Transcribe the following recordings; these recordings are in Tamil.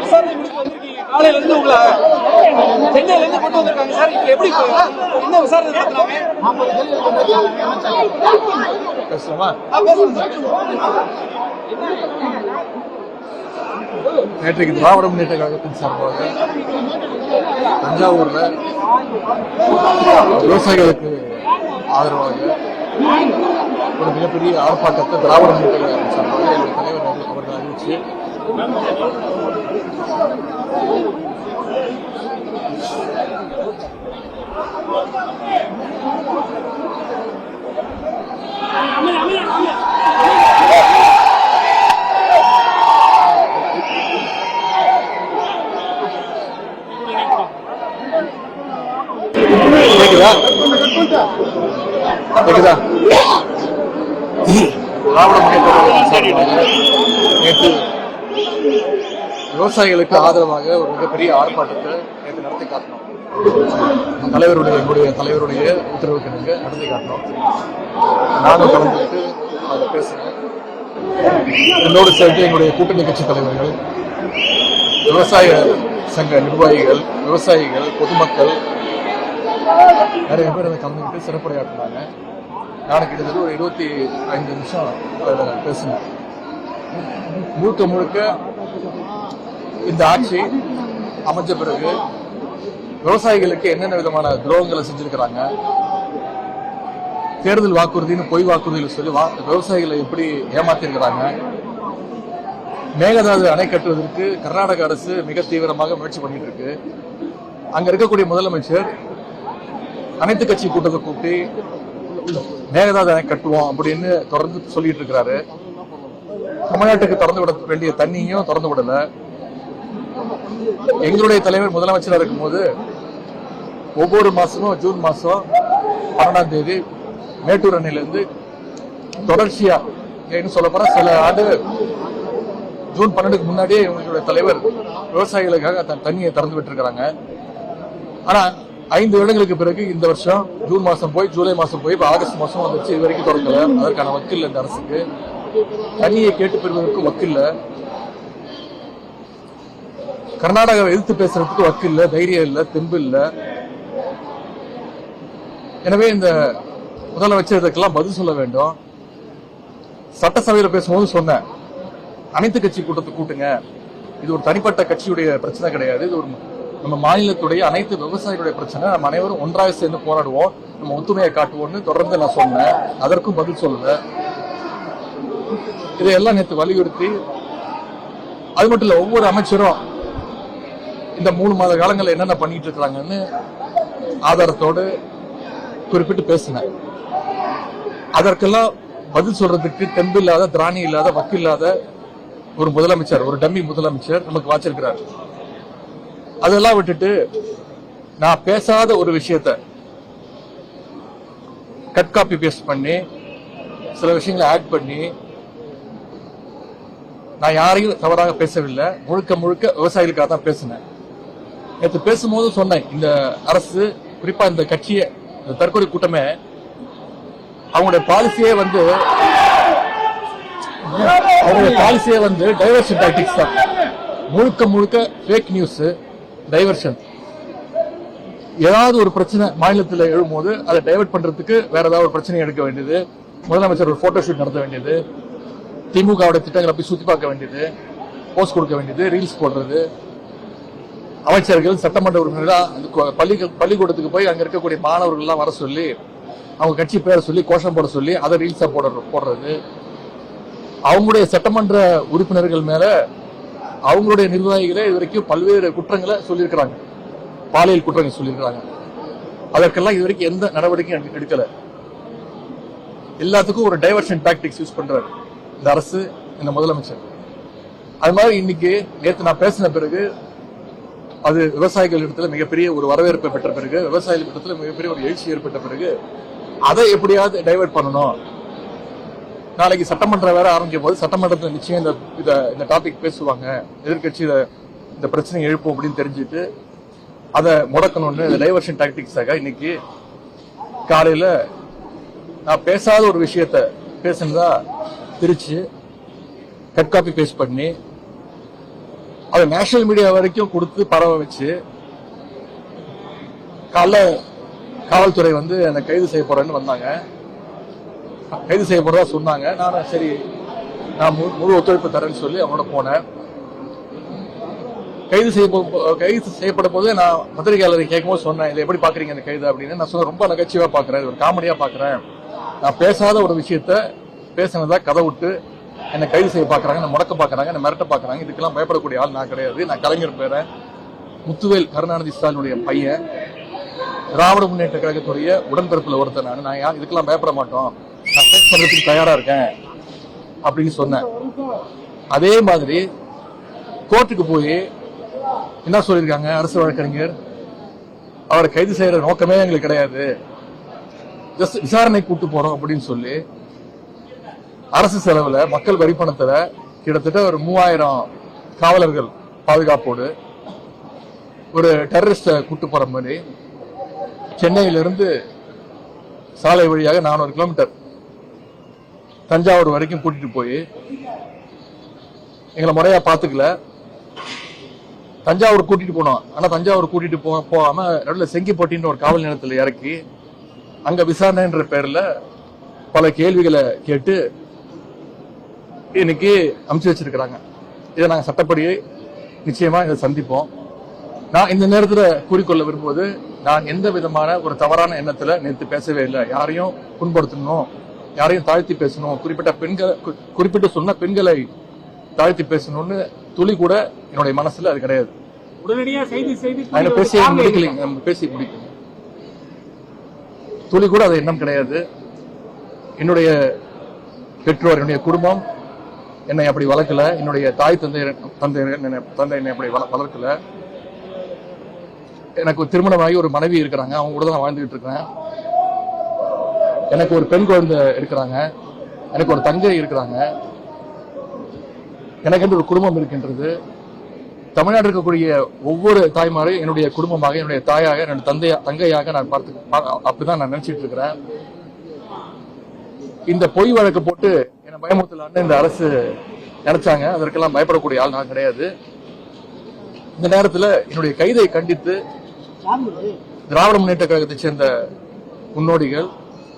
விசாரணை முடித்து வந்திருக்கீங்க. காலையில இருந்து உங்களை சென்னையில இருந்து கொண்டு வந்திருக்காங்க சார். இப்ப எப்படி என்ன விசாரணை நடத்துறாங்க? நேற்றைக்கு திராவிட முன்னேற்ற கழகத்தின் சார்பாக தஞ்சாவூர்ல விவசாயிகளுக்கு ஆதரவாக ஒரு மிகப்பெரிய ஆர்ப்பாட்டத்தை திராவிட முன்னேற்ற கழகத்தின் சார்பாக எங்கள் தலைவர் அவர்கள் அறிவிச்சு கேக்குதா திராவிட முன்னேற்ற நேற்று விவசாயிகளுக்கு ஆதரவாக ஒரு மிகப்பெரிய ஆர்ப்பாட்டத்தை நேற்று நடத்தி காட்டினோம். எங்களுடைய தலைவருடைய உத்தரவுக்கு நடத்தி காட்டினோம். நானும் கலந்துட்டு அதை பேசினேன். என்னோடு சேர்த்து எங்களுடைய கூட்டணி கட்சி தலைவர்கள், விவசாய சங்க நிர்வாகிகள், விவசாயிகள், பொதுமக்கள் நிறைய பேர் அதை கலந்துக்கிட்டு சிறப்புரையாற்றினாங்க. நான் கிட்டத்தட்ட ஒரு 25 நிமிஷம் அதில் பேசினேன். முழுக்க முழுக்க இந்த ஆட்சி அமைஞ்ச பிறகு விவசாயிகளுக்கு என்னென்ன விதமான துரோகங்களை செஞ்சிருக்கிறாங்க, தேர்தல் வாக்குறுதின்னு பொய் வாக்குறுதிகள் சொல்லி விவசாயிகளை எப்படி ஏமாத்திருக்கிறாங்க, மேகதாது அணை கட்டுவதற்கு கர்நாடக அரசு மிக தீவிரமாக முயற்சி பண்ணிட்டு இருக்கு. அங்க இருக்கக்கூடிய முதலமைச்சர் அனைத்து கட்சி கூட்டத்தை கூட்டி மேகதாது அணை கட்டுவோம் அப்படின்னு தொடர்ந்து சொல்லிட்டு இருக்கிறாரு. தமிழ்நாட்டுக்கு திறந்து விட வேண்டிய தண்ணியும் திறந்து விடல. எங்களுடைய தலைவர் முதலமைச்சராக இருக்கும்போது ஒவ்வொரு மாசமும் ஜூன் மாசம் 12ஆம் தேதி மேட்டூர் அணையிலிருந்து தொடர்ச்சியா சொல்ல போற சில ஆண்டு ஜூன் 12க்கு முன்னாடியே எங்களுடைய தலைவர் விவசாயிகளுக்காக தண்ணியை திறந்து விட்டு இருக்கிறாங்க. ஆனா 5 வருடங்களுக்கு பிறகு இந்த வருஷம் ஜூன் மாசம் போய் ஜூலை மாசம் போய் இப்ப ஆகஸ்ட் மாசம் வந்துச்சு. இது வரைக்கும் தொடங்கல. அதற்கான வக்கில்லை. இந்த அரசுக்கு தண்ணியை கேட்டு பெறுவதற்கு வக்கில்ல, கர்நாடகாவை எதிர்த்து பேசுறதுக்கு வக்கில்ல, தைரியம் இல்ல, தெம்பு இல்ல. எனவே இந்த முதலமைச்சர் இதற்கெல்லாம் பதில் சொல்ல வேண்டும். சட்டசபையில பேசும்போது சொன்னேன், அனைத்து கட்சி கூட்டத்தை கூட்டுங்க. இது ஒரு தனிப்பட்ட கட்சியுடைய பிரச்சனை கிடையாது. இது ஒரு நம்ம மாநிலத்துடைய அனைத்து விவசாயிகளுடைய பிரச்சனை. நம்ம அனைவரும் ஒன்றாக சேர்ந்து போராடுவோம், நம்ம ஒத்துமையை காட்டுவோம்னு தொடர்ந்து நான் சொன்னேன். அதற்கும் பதில் சொல்லல. இதையெல்லாம் நேற்று வலியுறுத்தி, அது மட்டும் இல்ல, ஒவ்வொரு அமைச்சரும் இந்த 3 மாத காலங்களில் என்னென்ன பண்ணிட்டு இருக்கிறாங்கன்னு ஆதாரத்தோடு குறிப்பிட்டு பேசினேன். அதற்கெல்லாம் பதில் சொல்றதுக்கு தெம்பு இல்லாத, திராணி இல்லாத, வக்கில்லாத ஒரு முதலமைச்சர், ஒரு டம்மி முதலமைச்சர் நமக்கு வாச்சிருக்கிறார். அதெல்லாம் விட்டுட்டு நான் பேசாத ஒரு விஷயத்த கட் காப்பி பேஸ்ட் பண்ணி சில விஷயங்களை ஆட் பண்ணி, நான் யாரையும் தவறாக பேசவில்லை. முழுக்க முழுக்க விவசாயிகளுக்காக தான் பேசினேன். நேற்று பேசும்போது சொன்னேன், இந்த அரசு, குறிப்பா இந்த கட்சியை, இந்த தற்கொலை கூட்டமே அவங்களுடைய பாலிசியே வந்து டைவர்ஷன் டாக்டிக்ஸ் தான். முழுக்க முழுக்க ஃபேக் நியூஸ், டைவர்ஷன். ஏதாவது ஒரு பிரச்சனை மாநிலத்தில் எழும்போது அதை டைவர்ட் பண்றதுக்கு வேற ஏதாவது ஒரு பிரச்சனை எடுக்க வேண்டியது, முதலமைச்சர் ஒரு போட்டோ ஷூட் நடத்த வேண்டியது, திமுகவுடைய திட்டங்களை போய் சுத்தி பார்க்க வேண்டியது, போஸ்ட் கொடுக்க வேண்டியது, ரீல்ஸ் போடுறது, அமைச்சர்கள், சட்டமன்ற உறுப்பினர்கள் பள்ளிக்கூடத்துக்கு போய் அங்க இருக்கக்கூடிய மாணவர்கள் எல்லாம் வர சொல்லி அவங்க கட்சி பேரை சொல்லி கோஷம் போட சொல்லி அதை ரீல்ஸா போடுறது, அவங்களுடைய சட்டமன்ற உறுப்பினர்கள் மேல அவங்களுடைய நிர்வாகிகளே இதுவரைக்கும் பல்வேறு குற்றங்களை சொல்லியிருக்கிறாங்க, பாலியல் குற்றங்கள் சொல்லியிருக்கிறாங்க. அதற்கெல்லாம் இதுவரைக்கும் எந்த நடவடிக்கையும் எடுக்கல. எல்லாத்துக்கும் ஒரு டைவர்ஷன் டாக்டிக்ஸ் யூஸ் பண்றாரு இந்த அரசு, இந்த முதலமைச்சர். அது மாதிரி இன்னைக்கு நேற்று நான் பேசின பிறகு அது விவசாயிகள் இடத்துல மிகப்பெரிய ஒரு வரவேற்பை பெற்ற பிறகு, விவசாயிகள் இடத்துல மிகப்பெரிய ஒரு எழுச்சி ஏற்பட்ட பிறகு அதை எப்படியாவது டைவர்ட் பண்ணணும். நாளைக்கு சட்டமன்றம் வேற ஆரம்பிக்கும் போது சட்டமன்றத்தில் நிச்சயம் இந்த டாபிக் பேசுவாங்க, எதிர்கட்சி இந்த பிரச்சனையை எழுப்போம் அப்படின்னு தெரிஞ்சுட்டு அதை முடக்கணும்னு டைவர்ஷன் டாக்டிக்ஸாக இன்னைக்கு காலையில நான் பேசாத ஒரு விஷயத்த பேசுனதா பிரிச்சு கட் காப்பி பேஸ்ட் பண்ணி அதை நேஷனல் மீடியா வரைக்கும் கொடுத்து பரவ வச்சு காலைல காவல்துறை வந்து என்னை கைது செய்ய போறேன்னு வந்தாங்க. கைது செய்ய போறதா சொன்னாங்க. நானும் சரி நான் முழு ஒத்துழைப்பு தரேன்னு சொல்லி அவனோட போனேன். கைது செய்யப்பட போது நான் பத்திரிகையாளரை கேட்கும்போது சொன்னேன், இதை எப்படி பாக்குறீங்க இந்த கைது அப்படின்னு. நான் சொன்னேன், ரொம்ப நகைச்சுவா பாக்குறேன், ஒரு காமெடியா பாக்குறேன். நான் பேசாத ஒரு விஷயத்த பேசினதா கதை விட்டு என்னை கைது செய்ய பாக்குறாங்க, என்ன முடக்க பாக்குறாங்க, என்ன மிரட்ட பாக்குறாங்க. இதுக்கெல்லாம் பயப்படக்கூடிய ஆள் நான் கிடையாது. நான் கலைஞர் பேரன், முத்துவேல் கருணாநிதி ஸ்டாலினுடைய பையன், திராவிட முன்னேற்ற கழகத்துடைய உடன்பிறப்புல ஒருத்தர். நான் இதுக்கெல்லாம் பயப்பட மாட்டோம், நான் பேச பண்றதுக்கு தயாரா இருக்கேன் அப்படின்னு சொன்னேன். அதே மாதிரி கோர்ட்டுக்கு போய் என்ன சொல்லியிருக்காங்க அரசு வழக்கறிஞர், அவரை கைது செய்யற நோக்கமே எங்களுக்கு கிடையாது, ஜஸ்ட் விசாரணை கூட்டு போறோம் அப்படின்னு சொல்லி அரசு செலவுல மக்கள் வரி பணத்துல கிட்டத்தட்ட ஒரு 3000 காவலர்கள் பாதுகாப்போடு ஒரு டெரரிஸ்ட கூட்டு போற மாதிரி சென்னையிலிருந்து சாலை வழியாக 400 கிலோமீட்டர் தஞ்சாவூர் வரைக்கும் கூட்டிட்டு போய் எங்களை முறையா பாத்துக்கல. தஞ்சாவூர் கூட்டிட்டு போனோம். ஆனா தஞ்சாவூர் கூட்டிட்டு போகாம நடுவில் செங்கிப்பட்டின்னு ஒரு காவல் நிலையத்தில் இறக்கி அங்க விசாரணைன்ற பேர்ல பல கேள்விகளை கேட்டு இன்னைக்கு அமுச்சு வச்சிருக்கிறாங்க. இதை நாங்க சட்டப்படி நிச்சயமா இதை சந்திப்போம். நான் இந்த நேரத்தில் கூறிக்கொள்ள விரும்புவது, நான் எந்த விதமான ஒரு தவறான எண்ணத்துல நேற்று பேசவே இல்லை. யாரையும் புண்படுத்தணும், யாரையும் தாழ்த்தி பேசணும், குறிப்பிட்டு சொன்ன பெண்களை தாழ்த்தி பேசணும்னு துளி கூட என்னுடைய மனசுல அது கிடையாது. உடனடியா பேசி முடிக்கணும். துளி கூட அது எண்ணம் கிடையாது. என்னுடைய பெற்றோர், என்னுடைய குடும்பம் என்னை அப்படி வளர்க்கல. என்னுடைய தாய் தந்தை என்னை அப்படி வளர்க்கல. எனக்கு திருமணமாகி ஒரு மனைவி இருக்கிறாங்க, அவங்க கூட தான் நான் வாழ்ந்துகிட்டு இருக்கிறேன். எனக்கு ஒரு பெண் குழந்தை இருக்கிறாங்க, எனக்கு ஒரு தங்கை இருக்கிறாங்க, எனக்கு என்று ஒரு குடும்பம் இருக்கின்றது. தமிழ்நாடு இருக்கக்கூடிய ஒவ்வொரு தாய்மாரையும் என்னுடைய குடும்பமாக, என்னுடைய தாயாக, என்னுடைய தங்கையாக நான் அப்படிதான் நான் நினைச்சிட்டு இருக்கிறேன். இந்த பொய் வழக்கு போட்டு என்னை பயமுறுத்தலான்னு இந்த அரசு நினைச்சாங்க. அதற்கெல்லாம் பயப்படக்கூடிய ஆள் நான் கிடையாது. இந்த நேரத்தில் என்னுடைய கைதை கண்டித்து திராவிட முன்னேற்ற கழகத்தை சேர்ந்த முன்னோடிகள்,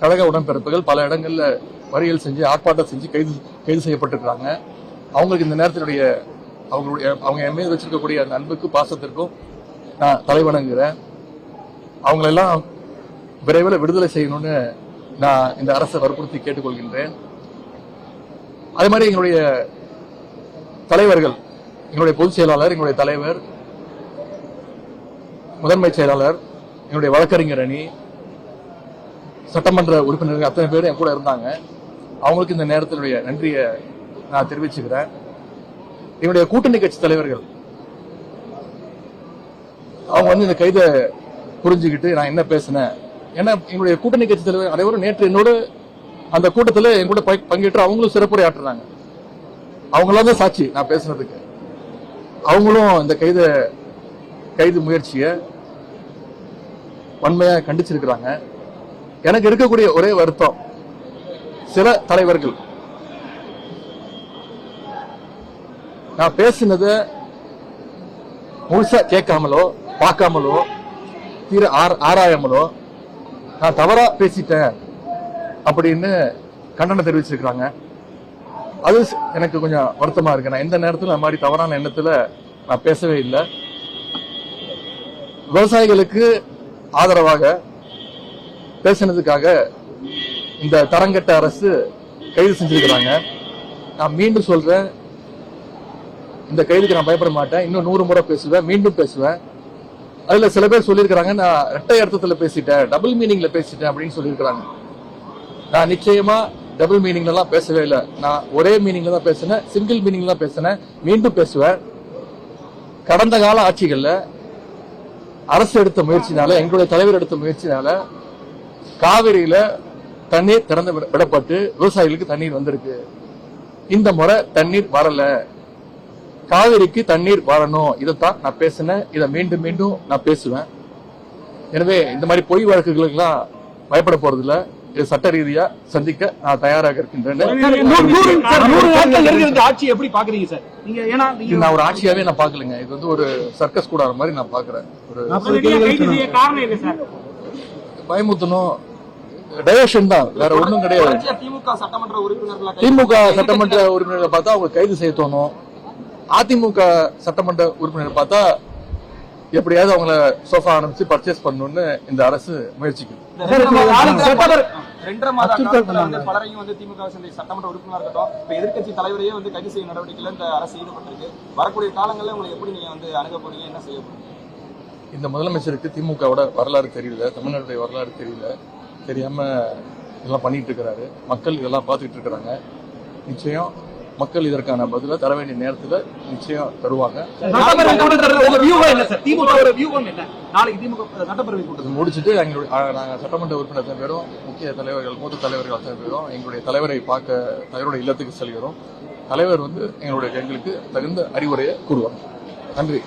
கழக உடன்பிறப்புகள் பல இடங்கள்ல மறியல் செஞ்சு ஆர்ப்பாட்டம் செஞ்சு கைது செய்யப்பட்டிருக்கிறாங்க. அவங்களுக்கு இந்த நேரத்தினுடைய அவங்க என் மீது வச்சிருக்கக்கூடிய அந்த அன்புக்கும் பாசத்திற்கும் நான் தலைவணங்குகிறேன். அவங்களெல்லாம் விரைவில் விடுதலை செய்யணும்னு நான் இந்த அரசை வற்புறுத்தி கேட்டுக்கொள்கின்றேன். அதே மாதிரி எங்களுடைய தலைவர்கள், எங்களுடைய பொதுச் செயலாளர், எங்களுடைய தலைவர், முதன்மை செயலாளர், என்னுடைய வழக்கறிஞர் அணி, சட்டமன்ற உறுப்பினர்கள் அத்தனை பேரும் என் கூட இருந்தாங்க. அவங்களுக்கு இந்த நேரத்தினுடைய நன்றியை நான் தெரிவிச்சுக்கிறேன். என்னுடைய கூட்டணி கட்சி தலைவர்கள் அவங்க வந்து இந்த கைதை புரிஞ்சுக்கிட்டு நான் என்ன பேசினேன், ஏன்னா எங்களுடைய கூட்டணி கட்சி தலைவர் அனைவரும் நேற்று என்னோட அந்த கூட்டத்தில் என் கூட பங்கேற்று அவங்களும் சிறப்புரையாற்றுறாங்க. அவங்களாம் தான் சாட்சி நான் பேசுனதுக்கு. அவங்களும் இந்த கைது முயற்சியை வன்மையா கண்டிச்சிருக்கிறாங்க. எனக்கு இருக்கக்கூடிய ஒரே வருத்தம், சில தலைவர்கள் நான் பேசினத முழுசா கேட்காமலோ பார்க்காமலோ ஆராயாமலோ நான் தவறா பேசிட்டேன் அப்படின்னு கண்டனம் தெரிவிச்சிருக்கிறாங்க. அது எனக்கு கொஞ்சம் வருத்தமா இருக்கு. நான் எந்த நேரத்தில் அந்த மாதிரி தவறான எண்ணத்துல நான் பேசவே இல்லை. விவசாயிகளுக்கு ஆதரவாக பேசினதுக்காக இந்த தரங்கட்ட அரசு கைது செஞ்சிருக்கிறாங்க. நான் மீண்டும் சொல்றேன், இந்த கைதுக்கு நான் பயப்பட மாட்டேன். இன்னும் 100 முறை பேசுவேன், மீண்டும் பேசுவேன். அதுல சில பேர் சொல்லியிருக்கிறாங்க நான் இரட்டை அர்த்தத்துல பேசிட்டேன், டபுள் மீனிங்ல பேசிட்டேன் அப்படின்னு சொல்லியிருக்கிறாங்க. நான் நிச்சயமா டபுள் மீனிங்ல எல்லாம் பேசவே இல்லை. நான் ஒரே மீனிங்ல தான் பேசினேன், சிங்கிள் மீனிங்ல தான் பேசினேன், மீண்டும் பேசுவேன். கடந்த கால ஆட்சிகள்ல அரசு எடுத்த முயற்சினால, எங்களுடைய தலைவர் எடுத்த முயற்சினால காவிரியில தண்ணீர் திறந்து விடப்பட்டு விவசாயிகளுக்கு தண்ணீர் வந்திருக்கு. இந்த முறை தண்ணீர் வரல, காவிரிக்கு தண்ணீர் வரணும். இதைத்தான் நான் பேசினேன், இதை மீண்டும் மீண்டும் நான் பேசுவேன். எனவே இந்த மாதிரி பொய் வழக்குகளுக்கெல்லாம் பயப்பட போறதில்ல. சட்ட ரீதியா சந்திக்க நான் தயாராக இருக்கின்றேன். 100 நாட்கள் இருக்கிற ஆட்சி எப்படி பாக்குறீங்க சார் நீங்க? ஏன்னா நான் ஒரு ஆட்சியாவே நான் பாக்கலங்க. இது வந்து ஒரு சர்க்கஸ் கூடார மாதிரி நான் பாக்குறேன். ஒரு காரணம் என்ன சார்? பயமுத்தணும், டைவர்ஷன் தான், வேற ஒண்ணும் கிடையாது. திமுக சட்டமன்ற உறுப்பினர்களை பார்த்தா அவங்க கைது செய்ய தோணும். அதிமுக சட்டமன்ற உறுப்பினர் பார்த்தா எப்படியாவது அவங்கள சோஃபா ஆரம்பிச்சு பர்ச்சேஸ் பண்ணணும்னு இந்த அரசு முயற்சிக்குது. 2.5 மாத காலத்துல பலரையும் திமுக சட்டமன்ற உறுப்பினர் இருக்கட்டும், இப்ப எதிர்க்கட்சி தலைவரையே கைது செய்யும் நடவடிக்கையில இந்த அரசு ஈடுபட்டிருக்கு. வரக்கூடிய காலங்களில் உங்களை எப்படி நீங்க அணுக போறீங்க, என்ன செய்ய போறீங்க? இந்த முதலமைச்சருக்கு திமுகவோட வரலாறு தெரியல, தமிழ்நாட்டுடைய வரலாறு தெரியல, தெரியாம இதெல்லாம் பண்ணிட்டு இருக்கிறாரு. மக்கள் இதெல்லாம் பார்த்துட்டு இருக்கிறாங்க. நிச்சயம் மக்கள் இதற்கான பதில தர வேண்டிய நேரத்துல நிச்சயம் தருவாங்க. முடிச்சுட்டு நாங்க சட்டமன்ற உறுப்பினர் அத்தனை பேரும், முக்கிய தலைவர்கள், மூத்த தலைவர்கள் அத்தனை பேரும் எங்களுடைய தலைவரை பார்க்க தலைவருடைய இல்லத்துக்கு செல்கிறோம். தலைவர் எங்களுக்கு தகுந்த அறிவுரையை கூறுவாங்க. நன்றி.